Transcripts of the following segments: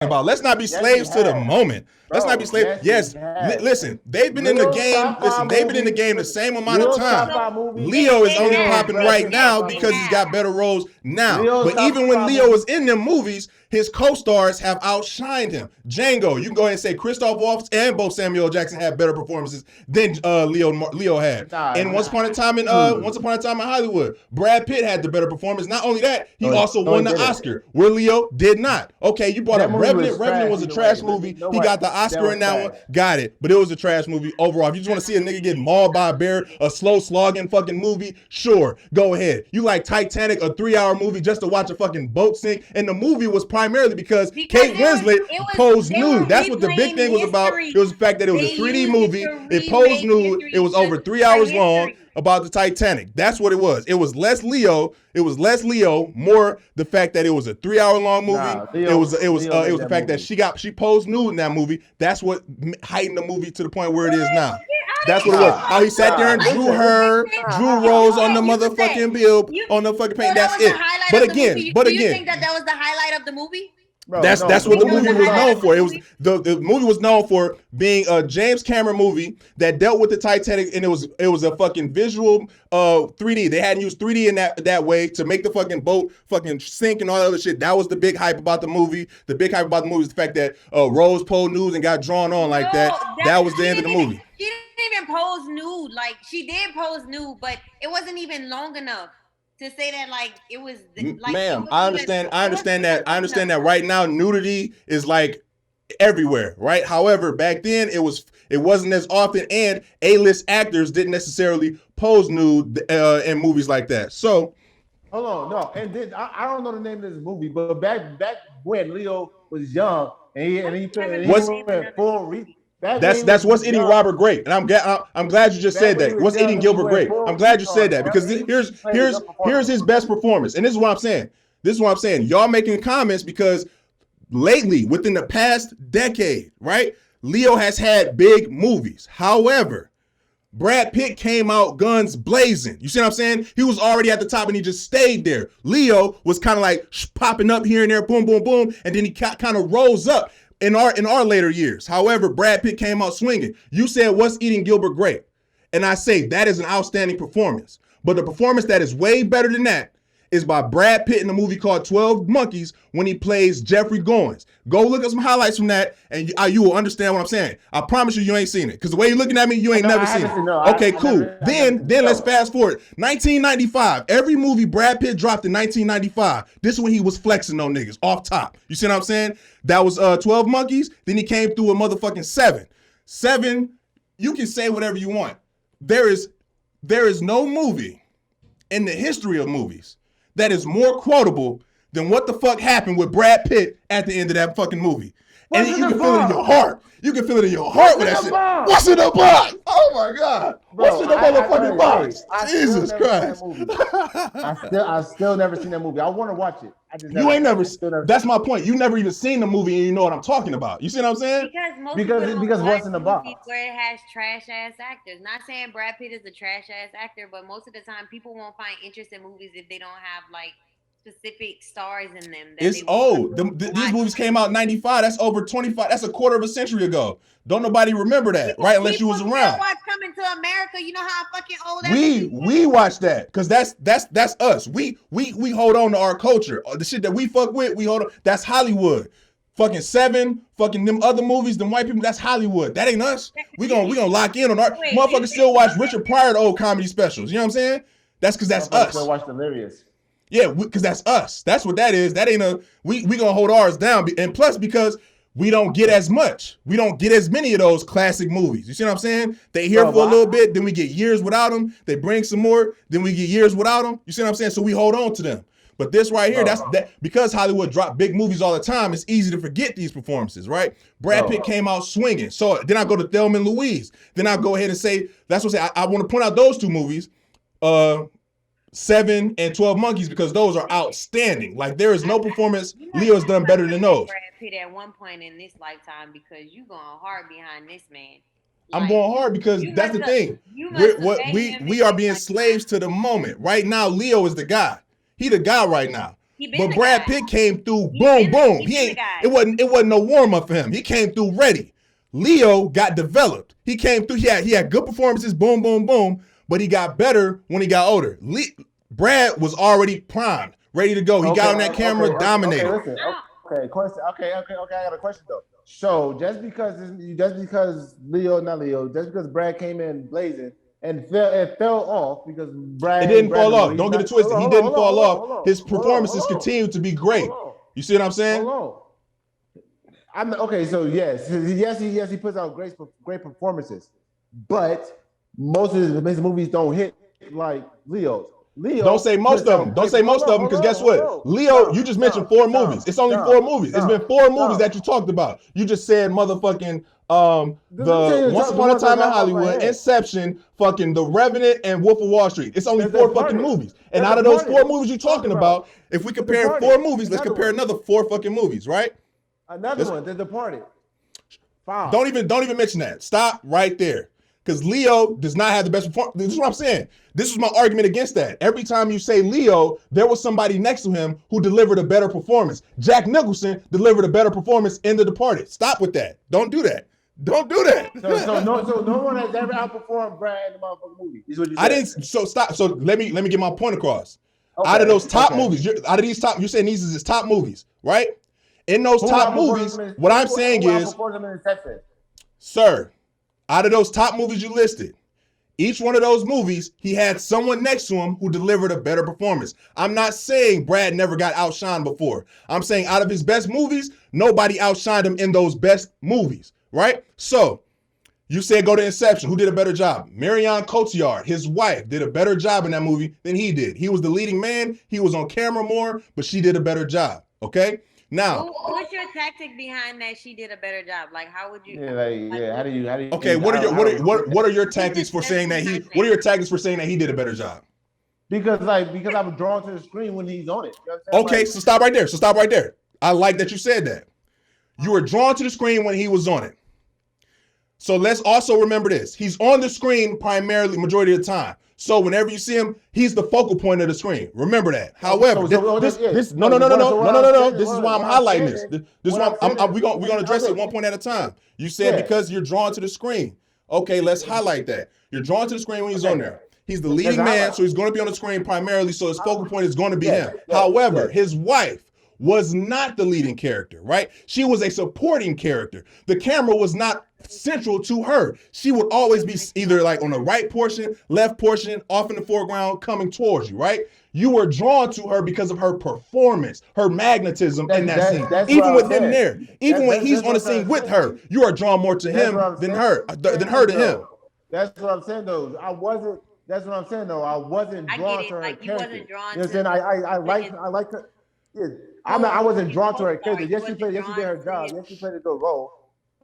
about. Let's not be slaves to the moment. Let's not be slaves. Yes, listen, they've been in the game. Listen, they've been in the game the same amount of time. Leo is only popping right now because he's got better roles now. But even when Leo was in them movies, his co-stars have outshined him. Django, you can go ahead and say Christoph Waltz and both Samuel L. Jackson had better performances than Leo had. And Once Upon a Time in Hollywood, Brad Pitt had the better performance. Not only that, he also won the Oscar, where Leo did not. Okay, you brought up Revenant. Revenant was a trash movie. He got the Oscar in that one. Got it. But it was a trash movie overall. If you just want to see a nigga get mauled by a bear, a slow slogging fucking movie, sure, go ahead. You like Titanic, a 3-hour movie just to watch a fucking boat sink, and the movie was primarily because Kate Winslet posed nude. That's what the big thing was about. It was the fact that it was a 3D movie. It posed nude. It was over 3 hours long about the Titanic. That's what it was. It was less Leo. It was less Leo, more the fact that it was a 3-hour long movie. It was the fact that she posed nude in that movie. That's what heightened the movie to the point where it is now. That's what it was. How he sat there and drew Rose on the motherfucking bill, on the fucking paint. That's it. But again, do you think that was the highlight of the movie? Bro, that's what the movie was known for. It was the movie was known for being a James Cameron movie that dealt with the Titanic, and it was a fucking visual 3D. They hadn't used 3D in that way to make the fucking boat fucking sink and all that other shit. That was the big hype about the movie. The big hype about the movie is the fact that Rose posed nude and got drawn on like that. That was the end of the movie. She didn't even pose nude. Like, she did pose nude, but it wasn't even long enough to say that, like, it was like, ma'am, I understand that right now nudity is like everywhere, right? However, back then it wasn't as often, and A-list actors didn't necessarily pose nude in movies like that. So hold on, no, and then I don't know the name of this movie, but back when Leo was young and he went full. That's What's Eating Robert Grape, and I'm glad you just said that. What's Eating Gilbert Grape? I'm glad you said that, because here's his best performance, and this is what I'm saying. Y'all making comments because lately, within the past decade, right, Leo has had big movies. However, Brad Pitt came out guns blazing. You see what I'm saying? He was already at the top and he just stayed there. Leo was kind of like popping up here and there, boom, boom, boom, and then he kind of rose up in our later years. However, Brad Pitt came out swinging. You said, What's Eating Gilbert Grape? And I say that is an outstanding performance. But the performance that is way better than that is by Brad Pitt in a movie called 12 Monkeys when he plays Jeffrey Goins. Go look at some highlights from that and you will understand what I'm saying. I promise you ain't seen it. Because the way you're looking at me, you ain't never seen it. Okay, cool. Then let's fast forward. 1995. Every movie Brad Pitt dropped in 1995. This is when he was flexing on niggas off top. You see what I'm saying? That was 12 Monkeys. Then he came through a motherfucking 7. 7, you can say whatever you want. There is no movie in the history of movies that is more quotable than what the fuck happened with Brad Pitt at the end of that fucking movie. And you can feel it in your heart. You can feel it in your heart with that shit. What's in the box? Oh my God. What's in the motherfucking box? Jesus Christ. I still never seen that movie. I want to watch it. You ain't never. That's my point. You never even seen the movie and you know what I'm talking about. You see what I'm saying? Because what's in the box? Where it has trash ass actors. Not saying Brad Pitt is a trash ass actor, but most of the time people won't find interest in movies if they don't have like specific stars in them. It's old. These movies came out in 95. That's over 25. That's a quarter of a century ago. Don't nobody remember that, right? Unless you was around. Watch Coming to America. You know how fucking old that is? We watch that because that's us. We hold on to our culture. The shit that we fuck with, we hold on. That's Hollywood. Fucking 7, fucking them other movies, them white people, that's Hollywood. That ain't us. We gonna lock in on our motherfuckers. Still watch Richard Pryor old comedy specials. You know what I'm saying? That's because that's us. Still watch Delirious. Yeah, because that's us. That's what that is. That ain't we gonna hold ours down. And plus, because we don't get as much. We don't get as many of those classic movies. You see what I'm saying? They here for a little bit, then we get years without them. They bring some more, then we get years without them. You see what I'm saying? So we hold on to them. But this right here, that's because Hollywood drop big movies all the time, it's easy to forget these performances, right? Brad Pitt came out swinging. So then I go to Thelma and Louise. Then I go ahead and say, that's what I want to point out those two movies. 7 and 12 Monkeys, because those are outstanding. Like, there is no performance Leo's done better than those. Brad Pitt at one point in this lifetime because you going hard behind this man. Like, I'm going hard because that's the thing. We are being slaves to the moment. Right now, Leo is the guy. He the guy right now. But Brad Pitt came through, boom, boom. It wasn't no warm up for him. He came through ready. Leo got developed. He came through. He had good performances, boom, boom, boom. But he got better when he got older. Brad was already primed, ready to go. He got on that camera, dominated. Okay, question. Okay. I got a question though. So just because Brad came in blazing and fell off because Brad. It didn't fall off. Don't get it twisted. He didn't fall off. His performances continued to be great. You see what I'm saying? Okay. So yes, he puts out great performances, but most of his movies don't hit like Leo's. Don't say most of them. Don't say most of them, because guess what? Leo, you just mentioned 4 movies. It's only 4 movies. It's been 4 movies that you talked about. You just said motherfucking the Once Upon a Time in Hollywood, Inception, fucking The Revenant, and Wolf of Wall Street. It's only 4 fucking movies. And out of those 4 movies you're talking about, if we compare 4 movies, let's compare another 4 fucking movies, right? Another one, The Departed. Wow. Don't even mention that. Stop right there. Because Leo does not have the best performance. This is what I'm saying. This is my argument against that. Every time you say Leo, there was somebody next to him who delivered a better performance. Jack Nicholson delivered a better performance in The Departed. Stop with that. Don't do that. Don't do that. So no one has ever outperformed Brad in the motherfucking movie. Is what you said. I didn't. So stop. So let me get my point across. Okay, out of those top movies, you're saying these is his top movies, right? In those top movies, what I'm saying is, sir, out of those top movies you listed, each one of those movies, he had someone next to him who delivered a better performance. I'm not saying Brad never got outshined before. I'm saying out of his best movies, nobody outshined him in those best movies, right? So you said go to Inception. Who did a better job? Marion Cotillard, his wife, did a better job in that movie than he did. He was the leading man. He was on camera more, but she did a better job, okay? Now, what's your tactic behind that? She did a better job. Like, how would you? How do you? Okay, what are your tactics for saying that he? What are your tactics for saying that he did a better job? Because I was drawn to the screen when he's on it. You know okay, so stop right there. I like that you said that. You were drawn to the screen when he was on it. So let's also remember this: he's on the screen primarily majority of the time. So whenever you see him, he's the focal point of the screen. Remember that. However, no. This is why I'm highlighting this. This is why we're gonna address it one point at a time. You said because you're drawn to the screen. Okay, let's highlight that. You're drawn to the screen when he's on there. He's the leading man, so he's going to be on the screen primarily. So his focal point is going to be him. However, his wife was not the leading character, right? She was a supporting character. The camera was not central to her. She would always be either like on the right portion, left portion, off in the foreground, coming towards you, right? You were drawn to her because of her performance, her magnetism in that scene. Even with him there, even when he's on the scene with her, you are drawn more to him than her to him. That's what I'm saying though. That's what I'm saying though. I wasn't drawn to her character. You wasn't drawn to her. I like her. Yeah. I wasn't drawn to her character. Yes, she did her job. Yes, she played a good role.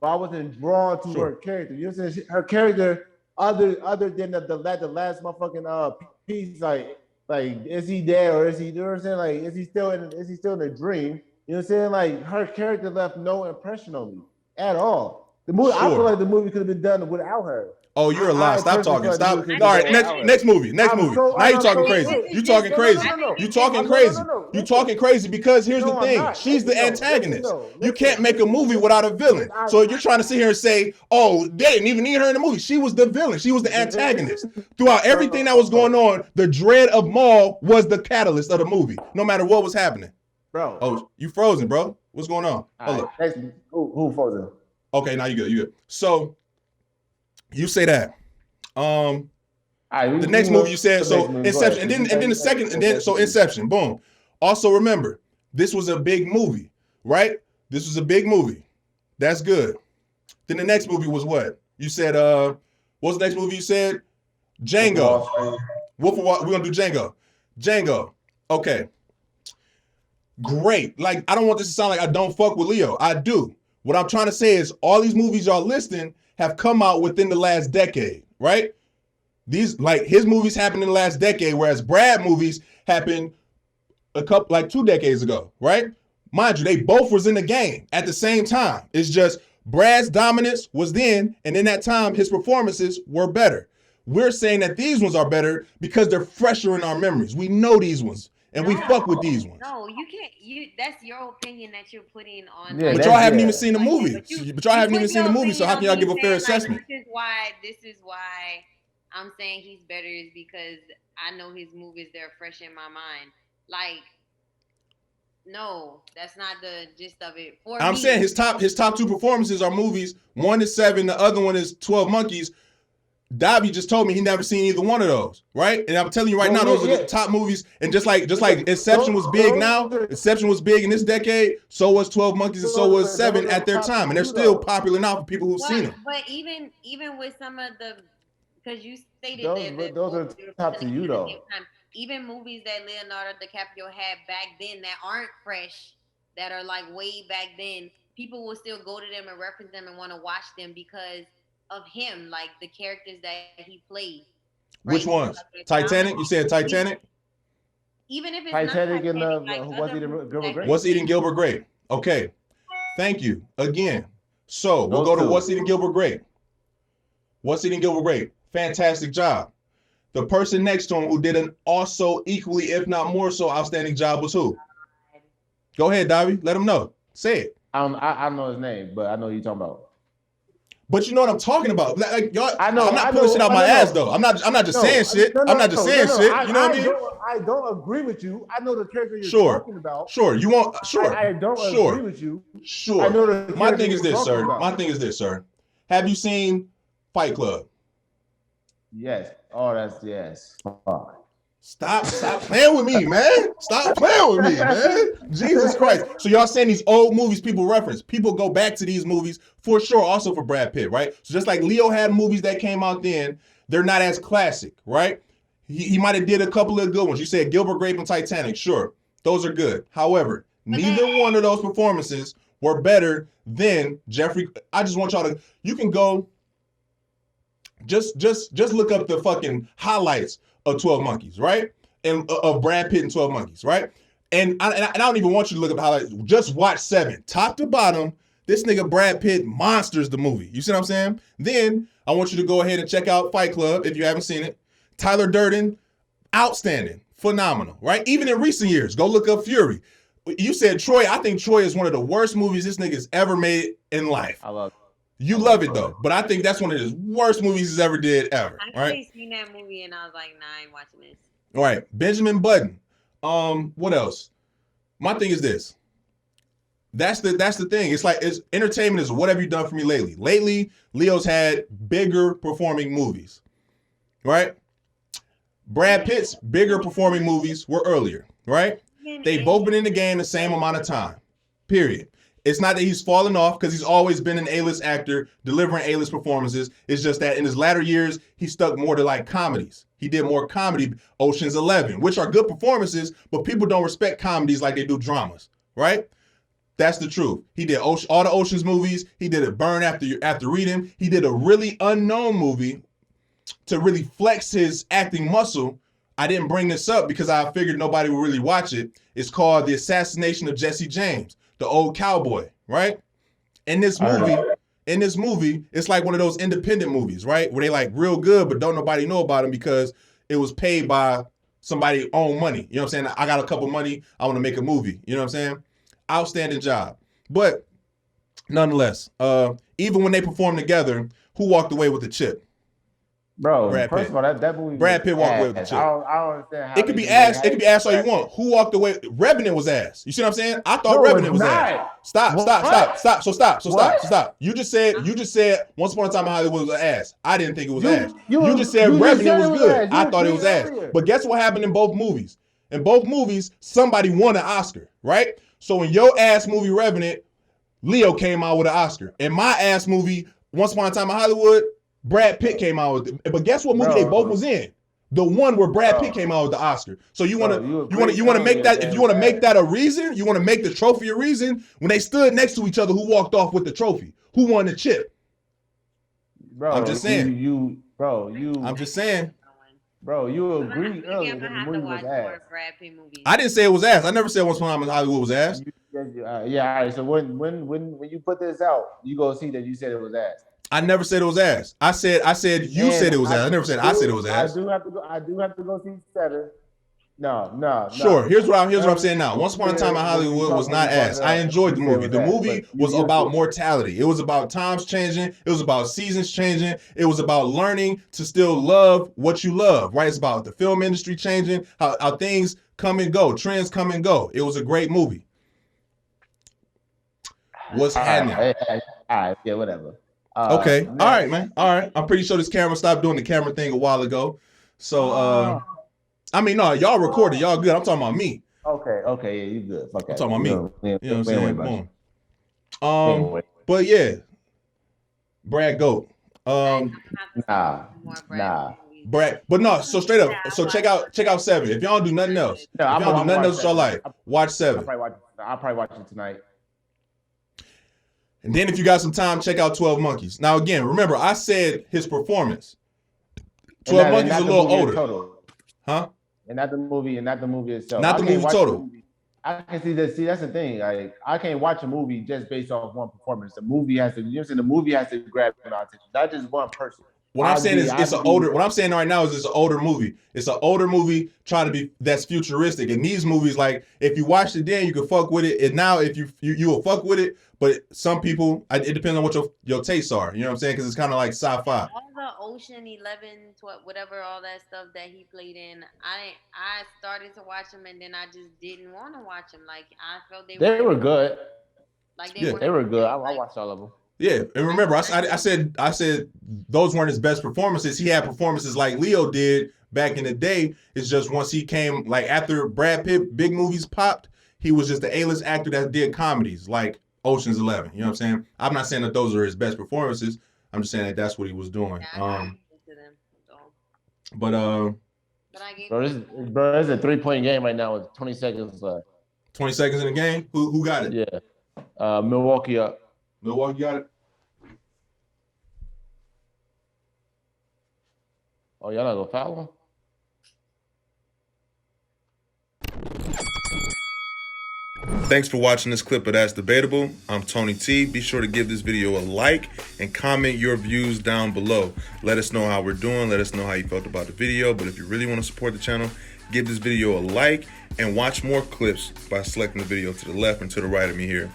But I wasn't drawn to her character. You know what I'm saying? Her character, other than the last motherfucking piece, like is he there or is he? You know what I'm saying? Like is he still in a dream? You know what I'm saying? Like her character left no impression on me at all. The movie, I feel like the movie could have been done without her. Oh, you're a lie. Stop talking. Stop. All right, next movie. Now you're talking crazy. You talking crazy. You talking crazy. You talking crazy because here's the thing. She's the antagonist. You can't make a movie without a villain. So you're trying to sit here and say, oh, they didn't even need her in the movie. She was the villain. She was the antagonist. Throughout everything that was going on, the dread of Maul was the catalyst of the movie, no matter what was happening. Bro. Oh, you frozen, bro. What's going on? Hold up. Who frozen? Okay, now you good. You good. So you say that. The next movie you said, so Inception, and then the second, and then so Inception, boom. Also remember, this was a big movie, right? This was a big movie. That's good. Then the next movie was what? You said, what was the next movie you said? Django. Wolf of Wall. We're gonna do Django. Django. Okay. Great. Like, I don't want this to sound like I don't fuck with Leo. I do. What I'm trying to say is all these movies y'all listing have come out within the last decade, right? These, like, his movies happened in the last decade, whereas Brad movies happened 2 decades ago, right? Mind you, they both was in the game at the same time. It's just Brad's dominance was then, and in that time, his performances were better. We're saying that these ones are better because they're fresher in our memories. We know these ones. and we fuck with these ones. No, you can't. That's your opinion that you're putting on. Yeah, but y'all haven't even seen the movie. But y'all haven't even seen the movie, so how can y'all give a fair assessment? This is why I'm saying he's better is because I know his movies, they're fresh in my mind. Like, no, that's not the gist of it. I'm saying his top 2 performances are movies. One is 7, the other one is 12 Monkeys. Davy just told me he never seen either one of those, right? And I'm telling you right now, those are the top movies. And just like Inception was big now, Inception was big in this decade, so was 12 Monkeys and so was 7 at their time. And they're still popular now for people who've seen them. But even with some of the, because you stated those are top to you though. Even movies that Leonardo DiCaprio had back then that aren't fresh, that are like way back then, people will still go to them and reference them and want to watch them because of him, like the characters that he played. Right? Which ones? Titanic? You said Titanic? Even if it's Titanic not and like What's Eating Gilbert Grape? What's Eating Gilbert Grape? Okay. Thank you. Again. So we'll go to What's Eating Gilbert Grape. What's Eating Gilbert Grape? Fantastic job. The person next to him who did an also equally, if not more so, outstanding job was who? Go ahead, Davy. Let him know. Say it. I don't know his name, but I know who you're talking about. But you know what I'm talking about. Like, y'all, I'm not pulling shit out my ass though. I'm not just saying shit. I'm not just saying shit. You know what I mean? I don't agree with you. I know the character you're talking about. Sure. You want sure. I don't agree with you. Sure. I know the My thing is this, sir. About. My thing is this, sir. Have you seen Fight Club? Yes. Oh, that's yes. Stop playing with me, man. Stop playing with me, man. Jesus Christ. So y'all saying these old movies people reference. People go back to these movies for sure, also for Brad Pitt, right? So just like Leo had movies that came out then, they're not as classic, right? He might have did a couple of good ones. You said Gilbert Grape and Titanic, sure. Those are good. However, neither one of those performances were better than Jeffrey. I just want y'all to, you can go, just look up the fucking highlights of 12 Monkeys, right? And of Brad Pitt and 12 Monkeys, right? And I don't even want you to look up the highlights. Just watch 7. Top to bottom, this nigga Brad Pitt monsters the movie. You see what I'm saying? Then I want you to go ahead and check out Fight Club if you haven't seen it. Tyler Durden, outstanding, phenomenal, right? Even in recent years, go look up Fury. You said Troy. I think Troy is one of the worst movies this nigga's ever made in life. I love it. You love it though, but I think that's one of his worst movies he's ever did ever. I actually seen that movie and I was like, nah, I ain't watching this. All right, Benjamin Button. What else? My thing is this. That's the thing. It's like entertainment is what have you done for me lately? Lately, Leo's had bigger performing movies, right? Brad Pitt's bigger performing movies were earlier, right? They've both been in the game the same amount of time. Period. It's not that he's fallen off because he's always been an A-list actor delivering A-list performances. It's just that in his latter years, he stuck more to like comedies. He did more comedy, Ocean's 11, which are good performances, but people don't respect comedies like they do dramas, right? That's the truth. He did all the Ocean's movies. He did it Burn After Reading. He did a really unknown movie to really flex his acting muscle. I didn't bring this up because I figured nobody would really watch it. It's called The Assassination of Jesse James, the old cowboy, right? In this movie, it's like one of those independent movies, right? Where they like real good, but don't nobody know about them because it was paid by somebody own money. You know what I'm saying? I got a couple money. I want to make a movie. You know what I'm saying? Outstanding job. But nonetheless, even when they performed together, who walked away with the chip? Bro, first of all, that movie. Brad Pitt walked away with the chip. I don't understand how it could be ass. It could be ass all you want. Who walked away? Revenant was ass. You see what I'm saying? I thought Revenant was ass. Stop. You just said Once Upon a Time in Hollywood was ass. I didn't think it was ass. You just said Revenant was good. I thought it was ass. But guess what happened in both movies? In both movies, somebody won an Oscar, right? So in your ass movie Revenant, Leo came out with an Oscar. In my ass movie, Once Upon a Time in Hollywood, Brad Pitt came out with it. But guess what movie they both was in? The one where Brad Pitt came out with the Oscar. So you want to make that, if you want to make that a reason, you want to make the trophy a reason, when they stood next to each other, who walked off with the trophy? Who won the chip? Bro, I'm just saying. I'm just saying. Bro, you agreed earlier that the movie was ass. I didn't say it was ass. I never said Once Upon a Time in Hollywood was ass. Yeah, all right. So when you put this out, you go see that you said it was ass. I never said it was ass. I said you said it was ass. I never said I said it was ass. I do have to go see 7. No. Sure. Here's what I'm saying now. Once Upon a Time in Hollywood was not ass. I enjoyed the movie. The movie was about mortality. It was about times changing. It was about seasons changing. It was about learning to still love what you love, right? It's about the film industry changing, how things come and go, trends come and go. It was a great movie. What's happening? All right, yeah, whatever. Okay. All right, man. All right. I'm pretty sure this camera stopped doing the camera thing a while ago. So, I mean, no, y'all recorded. Y'all good. I'm talking about me. Okay, yeah, you good. Okay. I'm talking about me. You know what I'm saying? Boom. But yeah, Brad Goat. Nah. Brad, but no. So straight up. So check out 7. If y'all don't do nothing else, if y'all don't do nothing else with your life, watch 7. I'll probably watch it tonight. And then if you got some time, check out 12 Monkeys. Now again, remember I said his performance. 12 Monkeys is a little older. Huh? And not the movie itself. Not the movie total. I can see that. See, that's the thing. Like, I can't watch a movie just based off one performance. The movie has to. You know what I'm saying? The movie has to grab my attention, not just one person. What I'm saying is it's an older. What I'm saying right now is it's an older movie. It's an older movie trying to be that's futuristic. And these movies, like if you watched it then, you can fuck with it. And now if you will fuck with it, but some people, it depends on what your tastes are. You know what I'm saying? Because it's kind of like sci-fi. All the Ocean 11, 12, whatever, all that stuff that he played in, I started to watch them and then I just didn't want to watch them. Like I felt they were good. Like they were good. I watched all of them. Yeah, and remember, I said those weren't his best performances. He had performances like Leo did back in the day. It's just once he came, like after Brad Pitt big movies popped, he was just the A-list actor that did comedies like Ocean's 11. You know what I'm saying? I'm not saying that those are his best performances. I'm just saying that that's what he was doing. But I gave bro, this is a 3-point game right now with 20 seconds left. 20 seconds in the game. Who got it? Yeah, Milwaukee up. Milwaukee got it. Oh, y'all not gonna foul him? Thanks for watching this clip of That's Debatable. I'm Tony T. Be sure to give this video a like and comment your views down below. Let us know how we're doing. Let us know how you felt about the video. But if you really want to support the channel, give this video a like and watch more clips by selecting the video to the left and to the right of me here.